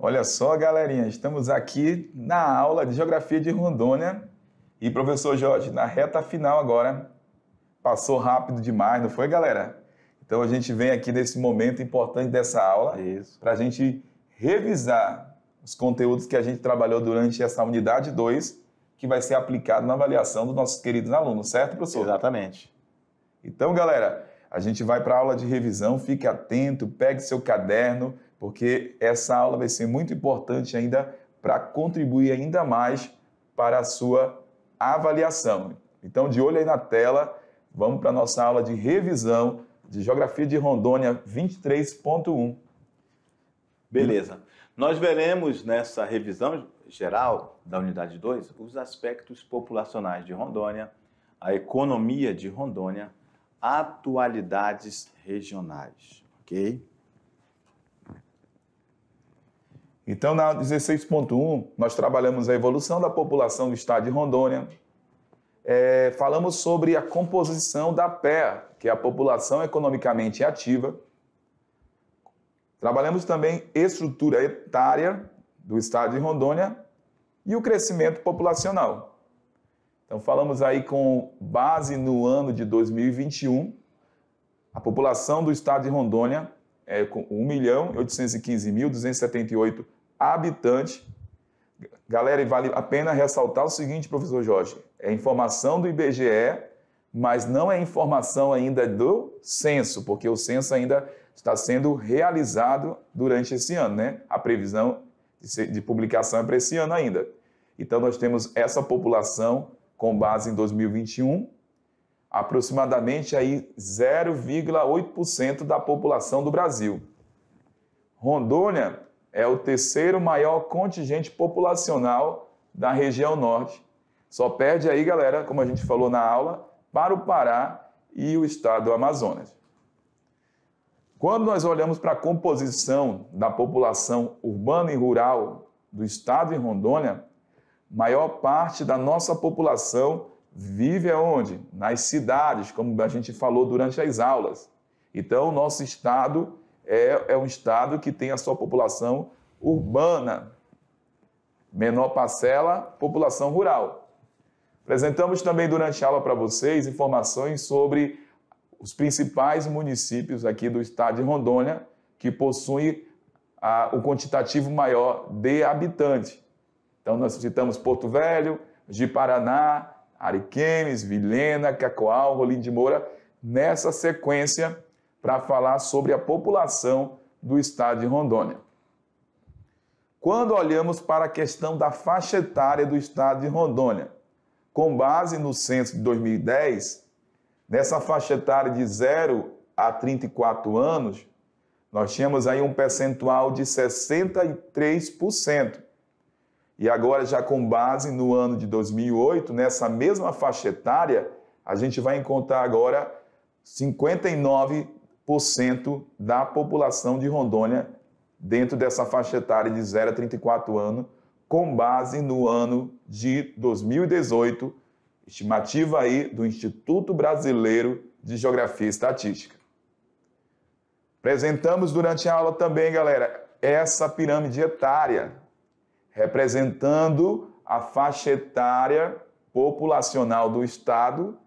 Olha só, galerinha, estamos aqui na aula de Geografia de Rondônia e, professor Jorge, na reta final agora, passou rápido demais, não foi, galera? Então a gente vem aqui nesse momento importante dessa aula para a gente revisar os conteúdos que a gente trabalhou durante essa unidade 2, que vai ser aplicado na avaliação dos nossos queridos alunos, certo, professor? Exatamente. Então, galera, a gente vai para a aula de revisão, fique atento, pegue seu caderno, porque essa aula vai ser muito importante ainda para contribuir ainda mais para a sua avaliação. Então, de olho aí na tela, vamos para a nossa aula de revisão de Geografia de Rondônia 23.1. Beleza. Nós veremos nessa revisão geral da unidade 2 os aspectos populacionais de Rondônia, a economia de Rondônia, atualidades regionais, ok? Então, na 16.1, nós trabalhamos a evolução da população do estado de Rondônia, falamos sobre a composição da PEA, que é a população economicamente ativa. Trabalhamos também estrutura etária do estado de Rondônia e o crescimento populacional. Então, falamos aí com base no ano de 2021, a população do estado de Rondônia é com 1.815.278 habitantes. Galera, e vale a pena ressaltar o seguinte, professor Jorge, é informação do IBGE, mas não é informação ainda do censo, porque o censo ainda está sendo realizado durante esse ano, né? A previsão de publicação é para esse ano ainda. Então, nós temos essa população com base em 2021, aproximadamente aí 0,8% da população do Brasil. Rondônia é o terceiro maior contingente populacional da região norte. Só perde aí, galera, como a gente falou na aula, para o Pará e o estado do Amazonas. Quando nós olhamos para a composição da população urbana e rural do estado de Rondônia, maior parte da nossa população vive aonde? Nas cidades, como a gente falou durante as aulas. Então, o nosso estado é um estado que tem a sua população urbana, menor parcela, população rural. Apresentamos também durante a aula para vocês informações sobre os principais municípios aqui do estado de Rondônia que possuem o quantitativo maior de habitantes. Então, nós citamos Porto Velho, Ji-Paraná, Ariquemes, Vilhena, Cacoal, Rolim de Moura, nessa sequência para falar sobre a população do estado de Rondônia. Quando olhamos para a questão da faixa etária do estado de Rondônia, com base no censo de 2010, nessa faixa etária de 0 a 34 anos, nós tínhamos aí um percentual de 63%. E agora, já com base no ano de 2008, nessa mesma faixa etária, a gente vai encontrar agora 59% da população de Rondônia dentro dessa faixa etária de 0 a 34 anos, com base no ano de 2018, estimativa aí do Instituto Brasileiro de Geografia e Estatística. Apresentamos durante a aula também, galera, essa pirâmide etária, representando a faixa etária populacional do estado,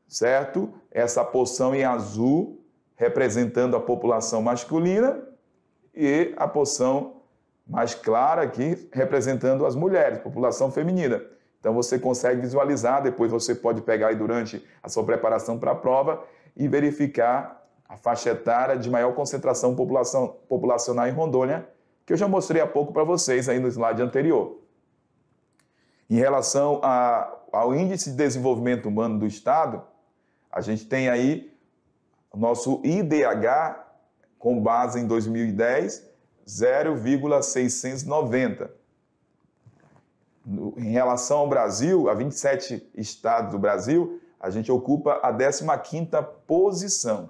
certo? Essa porção em azul representando a população masculina e a porção mais clara aqui representando as mulheres, população feminina. Então você consegue visualizar, depois você pode pegar aí durante a sua preparação para a prova e verificar a faixa etária de maior concentração populacional em Rondônia, que eu já mostrei há pouco para vocês aí no slide anterior. Em relação ao Índice de Desenvolvimento Humano do Estado, a gente tem aí o nosso IDH, com base em 2010, 0,690. Em relação ao Brasil, a 27 estados do Brasil, a gente ocupa a 15ª posição.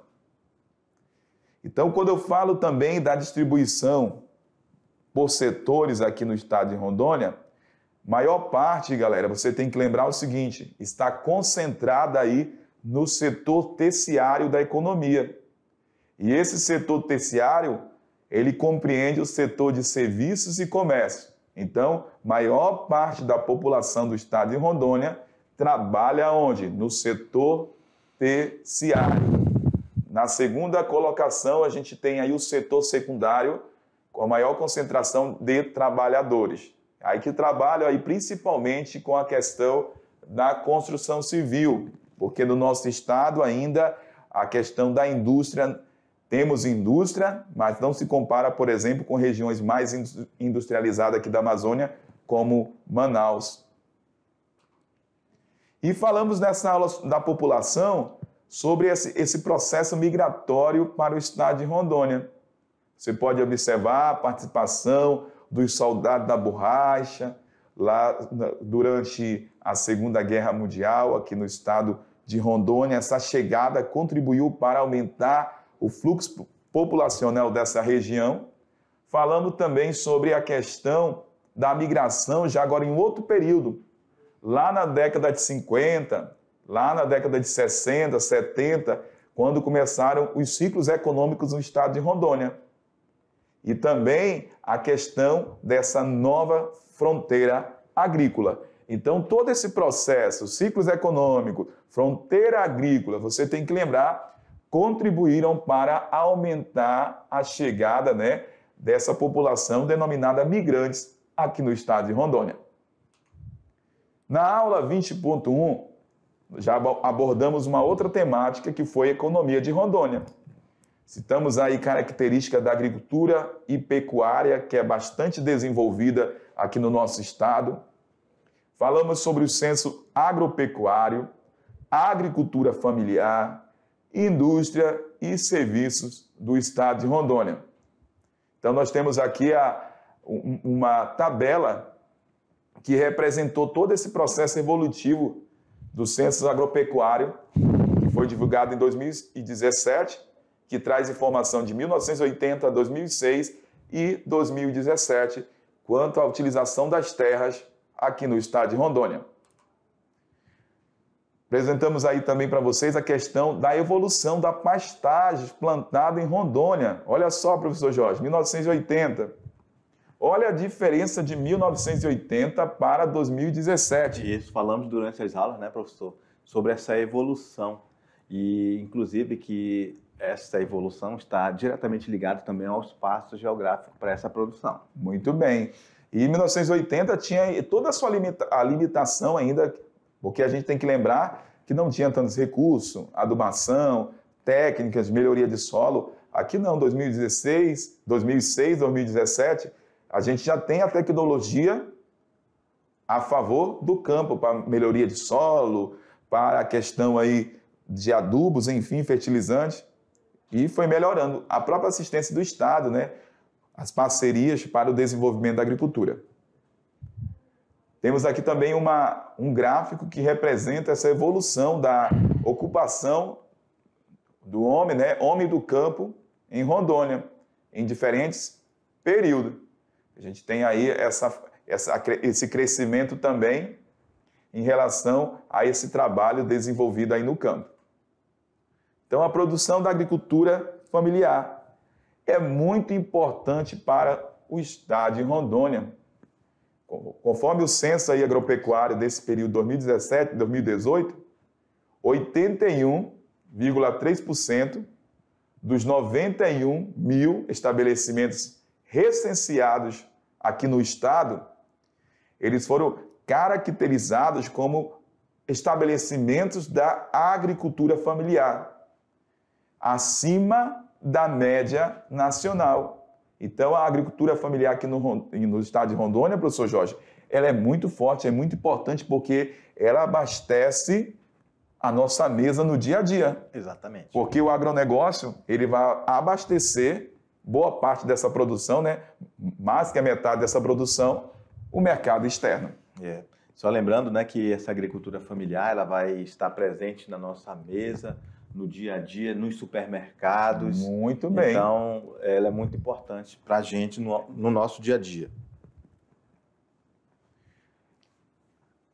Então, quando eu falo também da distribuição por setores aqui no estado de Rondônia, maior parte, galera, você tem que lembrar o seguinte, está concentrada aí no setor terciário da economia. E esse setor terciário, ele compreende o setor de serviços e comércio. Então, maior parte da população do estado de Rondônia trabalha onde? No setor terciário. Na segunda colocação, a gente tem aí o setor secundário, com a maior concentração de trabalhadores. Aí que trabalham aí principalmente com a questão da construção civil, porque no nosso estado ainda a questão da indústria, temos indústria, mas não se compara, por exemplo, com regiões mais industrializadas aqui da Amazônia, como Manaus. E falamos nessa aula da população sobre esse processo migratório para o estado de Rondônia. Você pode observar a participação dos soldados da borracha, lá durante a Segunda Guerra Mundial, aqui no estado de Rondônia. Essa chegada contribuiu para aumentar o fluxo populacional dessa região. Falamos também sobre a questão da migração, já agora em outro período, lá na década de 50, lá na década de 60, 70, quando começaram os ciclos econômicos no estado de Rondônia. E também a questão dessa nova fronteira agrícola. Então, todo esse processo, ciclos econômicos, fronteira agrícola, você tem que lembrar, contribuíram para aumentar a chegada, né, dessa população denominada migrantes aqui no estado de Rondônia. Na aula 20.1, já abordamos uma outra temática que foi a economia de Rondônia. Citamos aí características da agricultura e pecuária, que é bastante desenvolvida aqui no nosso estado. Falamos sobre o censo agropecuário, agricultura familiar, indústria e serviços do estado de Rondônia. Então, nós temos aqui uma tabela que representou todo esse processo evolutivo do censo agropecuário, que foi divulgado em 2017, que traz informação de 1980 a 2006 e 2017, quanto à utilização das terras aqui no estado de Rondônia. Apresentamos aí também para vocês a questão da evolução da pastagem plantada em Rondônia. Olha só, professor Jorge, 1980. Olha a diferença de 1980 para 2017. Isso, falamos durante as aulas, né, professor, sobre essa evolução. E, inclusive, que essa evolução está diretamente ligada também ao espaço geográfico para essa produção. Muito bem. E em 1980 tinha toda a sua limitação ainda, porque a gente tem que lembrar que não tinha tantos recursos, adubação, técnicas de melhoria de solo. Aqui não, 2016, 2006, 2017, a gente já tem a tecnologia a favor do campo, para melhoria de solo, para a questão aí de adubos, enfim, fertilizantes. E foi melhorando a própria assistência do Estado, né? As parcerias para o desenvolvimento da agricultura. Temos aqui também um gráfico que representa essa evolução da ocupação do homem, né? Homem do campo em Rondônia, em diferentes períodos. A gente tem aí esse crescimento também em relação a esse trabalho desenvolvido aí no campo. Então, a produção da agricultura familiar é muito importante para o estado de Rondônia. Conforme o censo aí agropecuário desse período 2017 e 2018, 81,3% dos 91 mil estabelecimentos recenseados aqui no estado, eles foram caracterizados como estabelecimentos da agricultura familiar, acima da média nacional. Então, a agricultura familiar aqui no estado de Rondônia, professor Jorge, ela é muito forte, é muito importante, porque ela abastece a nossa mesa no dia a dia. Exatamente. Porque o agronegócio, ele vai abastecer boa parte dessa produção, né? Mais que a metade dessa produção, o mercado externo. Só lembrando, né, que essa agricultura familiar, ela vai estar presente na nossa mesa, no dia a dia, nos supermercados. Muito bem. Então, ela é muito importante para a gente no nosso dia a dia.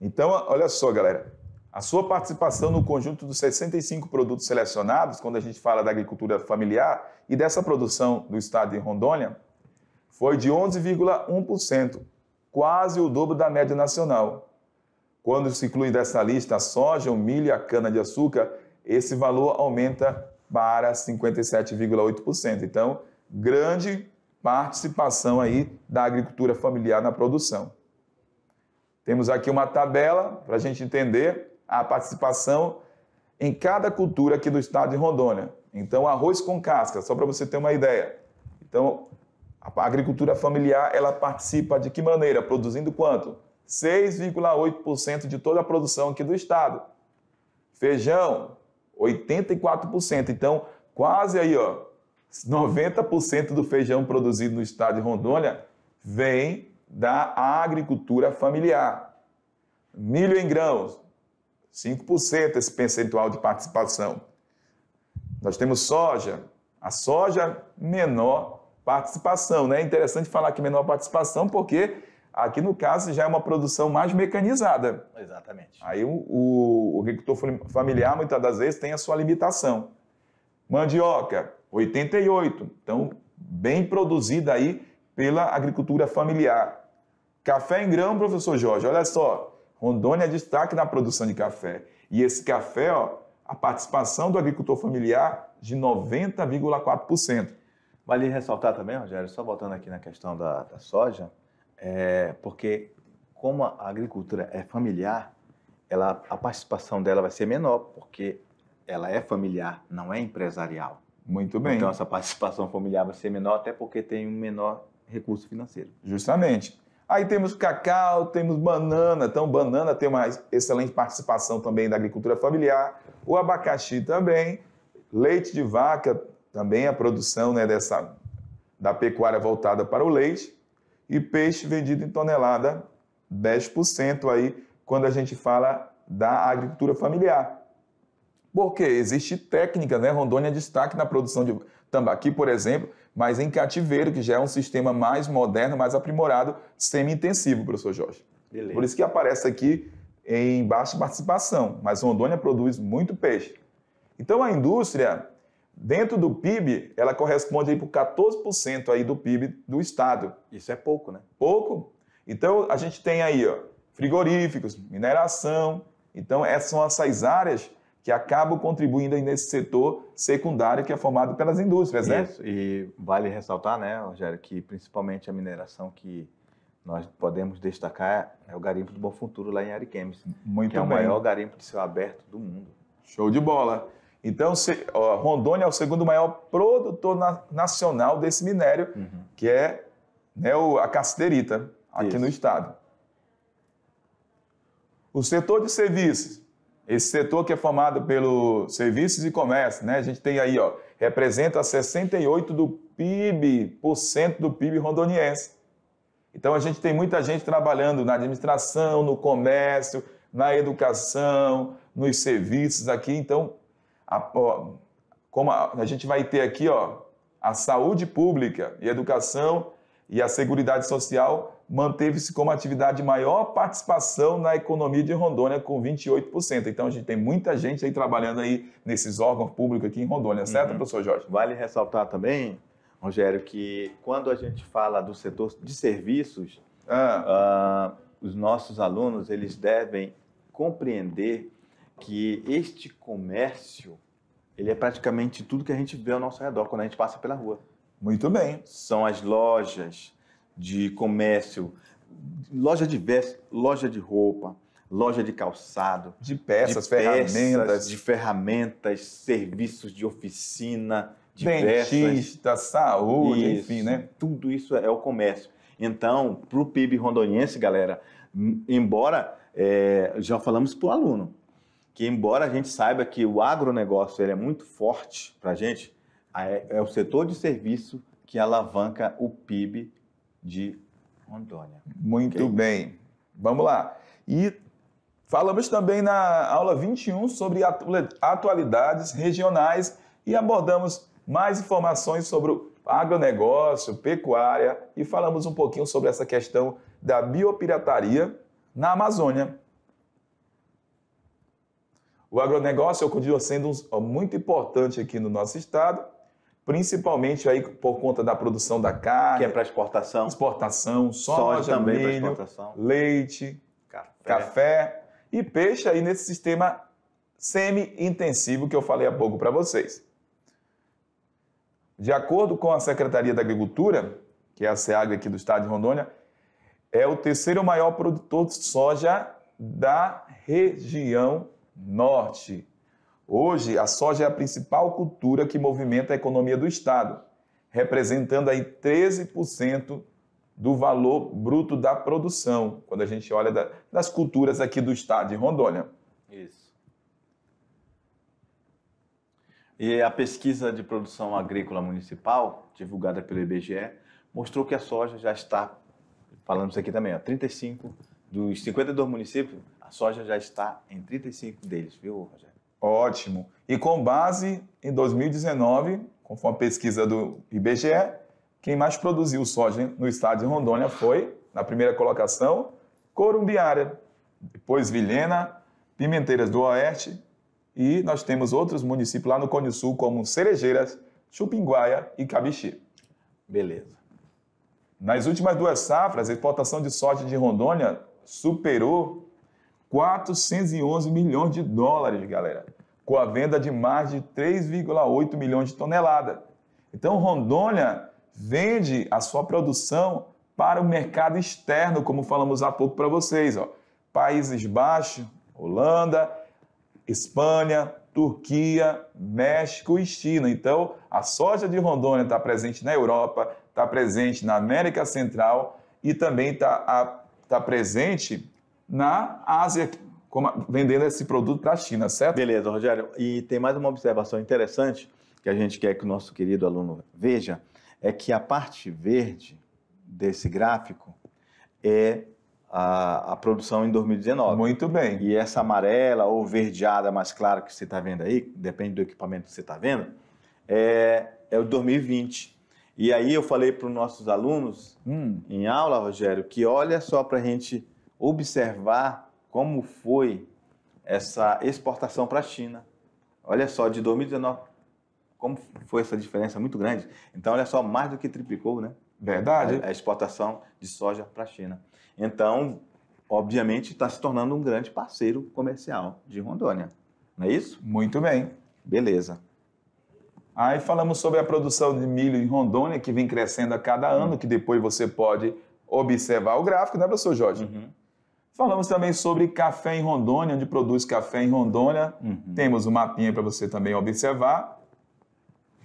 Então, olha só, galera. A sua participação no conjunto dos 65 produtos selecionados, quando a gente fala da agricultura familiar e dessa produção do estado de Rondônia, foi de 11,1%, quase o dobro da média nacional. Quando se inclui dessa lista a soja, o milho e a cana-de-açúcar, esse valor aumenta para 57,8%. Então, grande participação aí da agricultura familiar na produção. Temos aqui uma tabela para a gente entender a participação em cada cultura aqui do estado de Rondônia. Então, arroz com casca, só para você ter uma ideia. Então, a agricultura familiar, ela participa de que maneira? Produzindo quanto? 6,8% de toda a produção aqui do estado. Feijão, 84%. Então, quase aí, 90% do feijão produzido no estado de Rondônia vem da agricultura familiar. Milho em grãos, 5% esse percentual de participação. Nós temos soja. A soja, menor participação, né? É interessante falar que menor participação porque aqui no caso já é uma produção mais mecanizada. Exatamente. Aí o agricultor familiar muitas das vezes tem a sua limitação. Mandioca, 88%. Então, bem produzida aí pela agricultura familiar. Café em grão, professor Jorge, olha só, Rondônia é destaque na produção de café. E esse café, a participação do agricultor familiar de 90,4%. Vale ressaltar também, Rogério, só voltando aqui na questão da soja, porque como a agricultura é familiar, a participação dela vai ser menor, porque ela é familiar, não é empresarial. Muito bem. Então essa participação familiar vai ser menor, até porque tem um menor recurso financeiro. Justamente. Aí temos cacau, temos banana. Então, banana tem uma excelente participação também da agricultura familiar. O abacaxi também. Leite de vaca, também a produção, né, da pecuária voltada para o leite. E peixe vendido em tonelada, 10% aí, quando a gente fala da agricultura familiar. Porque existe técnica, né? Rondônia é destaque na produção de tambaqui, por exemplo, mas em cativeiro, que já é um sistema mais moderno, mais aprimorado, semi-intensivo, professor Jorge. Beleza. Por isso que aparece aqui em baixa participação, mas Rondônia produz muito peixe. Então a indústria, dentro do PIB, ela corresponde aí por 14% aí do PIB do estado. Isso é pouco, né? Pouco. Então a gente tem aí frigoríficos, mineração. Então essas são essas áreas que acabam contribuindo aí nesse setor secundário que é formado pelas indústrias, né? Isso, e vale ressaltar, né, Rogério, que principalmente a mineração que nós podemos destacar é o garimpo do Bom Futuro lá em Ariquemes, Muito que é o bem. maior garimpo de céu aberto do mundo. Show de bola. Então, Rondônia é o segundo maior produtor nacional desse minério, que é, né, a cassiterita, aqui no estado. O setor de serviços. Esse setor que é formado pelo serviços e comércio, né? A gente tem aí, representa 68% do PIB rondoniense. Então, a gente tem muita gente trabalhando na administração, no comércio, na educação, nos serviços aqui. Então, como a gente vai ter aqui, a saúde pública e a educação e a seguridade social manteve-se como atividade de maior participação na economia de Rondônia, com 28%. Então, a gente tem muita gente aí trabalhando aí nesses órgãos públicos aqui em Rondônia, certo, professor Jorge? Vale ressaltar também, Rogério, que quando a gente fala do setor de serviços, os nossos alunos, eles devem compreender que este comércio, ele é praticamente tudo que a gente vê ao nosso redor quando a gente passa pela rua. Muito bem. São as lojas de comércio, loja de vestes, loja de roupa, loja de calçado, de peças, ferramentas, serviços de oficina, dentista, saúde, enfim, né? Tudo isso é o comércio. Então, para o PIB rondoniense, galera, embora, já falamos para o aluno, que embora a gente saiba que o agronegócio ele é muito forte para a gente, é o setor de serviço que alavanca o PIB de Rondônia. Muito bem. Vamos lá. E falamos também na aula 21 sobre atualidades regionais e abordamos mais informações sobre o agronegócio, pecuária e falamos um pouquinho sobre essa questão da biopirataria na Amazônia. O agronegócio continua sendo muito importante aqui no nosso estado, principalmente aí por conta da produção da carne. Que é para exportação. Exportação, soja, também para milho, exportação. leite, café e peixe aí nesse sistema semi-intensivo que eu falei há pouco para vocês. De acordo com a Secretaria da Agricultura, que é a SEAGRA aqui do estado de Rondônia, é o terceiro maior produtor de soja da região norte. Hoje, a soja é a principal cultura que movimenta a economia do estado, representando aí 13% do valor bruto da produção, quando a gente olha das culturas aqui do estado de Rondônia. Isso. E a pesquisa de produção agrícola municipal, divulgada pelo IBGE, mostrou que a soja já está, falando isso aqui também, ó, 35 dos 52 municípios, a soja já está em 35 deles, viu, Rogério? Ótimo. E com base em 2019, conforme a pesquisa do IBGE, quem mais produziu soja no estado de Rondônia foi, na primeira colocação, Corumbiara, depois Vilhena, Pimenteiras do Oeste, e nós temos outros municípios lá no Cone Sul, como Cerejeiras, Chupinguaia e Cabixi. Beleza. Nas últimas 2 safras, a exportação de soja de Rondônia superou 411 milhões de dólares, galera, com a venda de mais de 3,8 milhões de toneladas. Então, Rondônia vende a sua produção para o mercado externo, como falamos há pouco para vocês. Ó. Países Baixos, Holanda, Espanha, Turquia, México e China. Então, a soja de Rondônia está presente na Europa, está presente na América Central e também está presente na Ásia, vendendo esse produto para a China, certo? Beleza, Rogério. E tem mais uma observação interessante que a gente quer que o nosso querido aluno veja, é que a parte verde desse gráfico é a produção em 2019. Muito bem. E essa amarela ou verdeada mais clara que você está vendo aí, depende do equipamento que você está vendo, é o 2020. E aí eu falei para os nossos alunos em aula, Rogério, que olha só para a gente observar como foi essa exportação para a China. Olha só, de 2019, como foi essa diferença muito grande. Então, olha só, mais do que triplicou, né? Verdade. A exportação de soja para a China. Então, obviamente, está se tornando um grande parceiro comercial de Rondônia. Não é isso? Muito bem. Beleza. Aí falamos sobre a produção de milho em Rondônia, que vem crescendo a cada ano, que depois você pode observar o gráfico, né, professor Jorge? Falamos também sobre café em Rondônia, onde produz café em Rondônia. Temos um mapinha para você também observar.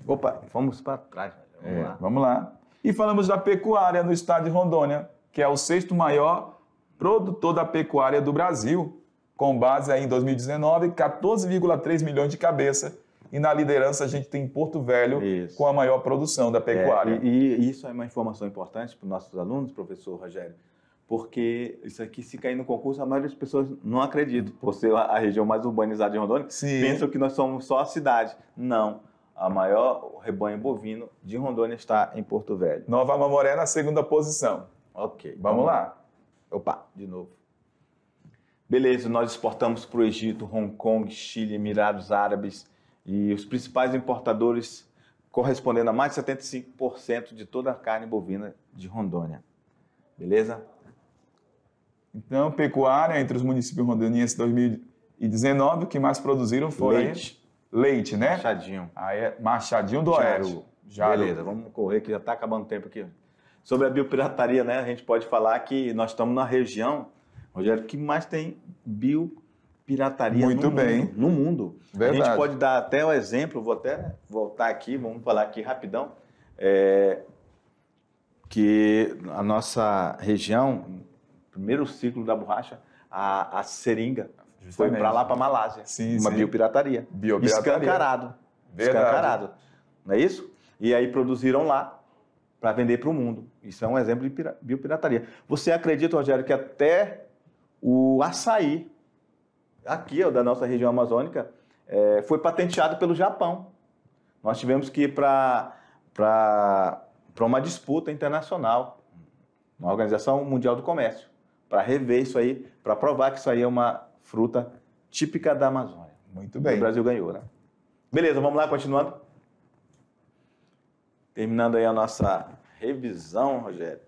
Opa, vamos para trás. Vamos lá. Vamos lá. E falamos da pecuária no estado de Rondônia, que é o 6º maior produtor da pecuária do Brasil, com base aí em 2019, 14,3 milhões de cabeças. E na liderança a gente tem Porto Velho com a maior produção da pecuária. E isso é uma informação importante para os nossos alunos, professor Rogério, porque isso aqui, se cair no concurso, a maioria das pessoas não acredita, por ser a região mais urbanizada de Rondônia, pensam que nós somos só a cidade. Não. A maior rebanho bovino de Rondônia está em Porto Velho. Nova Mamoré na 2ª posição. Ok. Vamos lá. Opa, de novo. Beleza, nós exportamos para o Egito, Hong Kong, Chile, Emirados Árabes e os principais importadores correspondendo a mais de 75% de toda a carne bovina de Rondônia. Beleza? Então, pecuária entre os municípios rondonienses 2019, o que mais produziram foi leite, né? Machadinho. Aí é Machadinho do Oeste. Beleza, vamos correr que já está acabando o tempo aqui. Sobre a biopirataria, né? A gente pode falar que nós estamos na região, Rogério, que mais tem biopirataria no mundo. Verdade. A gente pode dar até o exemplo, vou até voltar aqui, vamos falar aqui rapidão, que a nossa região, primeiro ciclo da borracha, a seringa, foi para lá, para a Malásia. Uma biopirataria. Escancarado. Verdade. Escancarado. Não é isso? E aí produziram lá para vender para o mundo. Isso é um exemplo de biopirataria. Você acredita, Rogério, que até o açaí, aqui da nossa região amazônica, foi patenteado pelo Japão. Nós tivemos que ir para uma disputa internacional, na Organização Mundial do Comércio, para rever isso aí, para provar que isso aí é uma fruta típica da Amazônia. Muito bem. O Brasil ganhou, né? Beleza, vamos lá, continuando. Terminando aí a nossa revisão, Rogério.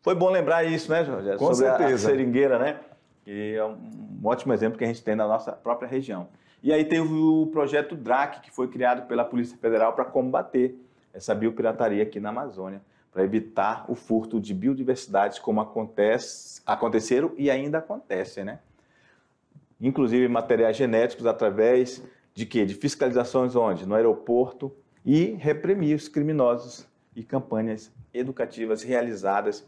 Foi bom lembrar isso, né, Rogério? Com certeza. A seringueira, né? Que é um ótimo exemplo que a gente tem na nossa própria região. E aí teve o projeto DRAC, que foi criado pela Polícia Federal para combater essa biopirataria aqui na Amazônia, para evitar o furto de biodiversidades como aconteceram e ainda acontecem, né? Inclusive materiais genéticos através de quê? De fiscalizações onde? No aeroporto, e reprimir os criminosos e campanhas educativas realizadas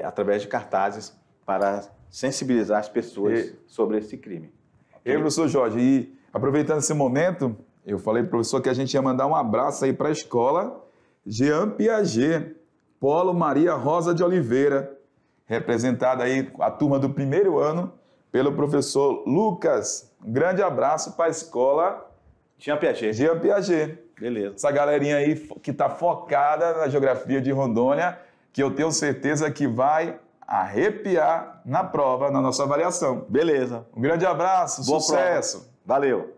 através de cartazes para sensibilizar as pessoas sobre esse crime. E aí, professor Jorge, e aproveitando esse momento, eu falei para o professor que a gente ia mandar um abraço aí para a escola Jean Piaget, Polo Maria Rosa de Oliveira, representada aí a turma do primeiro ano pelo professor Lucas. Um grande abraço para a escola Jean Piaget. Jean Piaget. Beleza. Essa galerinha aí que está focada na geografia de Rondônia, que eu tenho certeza que vai arrepiar na prova, na nossa avaliação. Beleza. Um grande abraço, Boa sucesso. Prova. Valeu.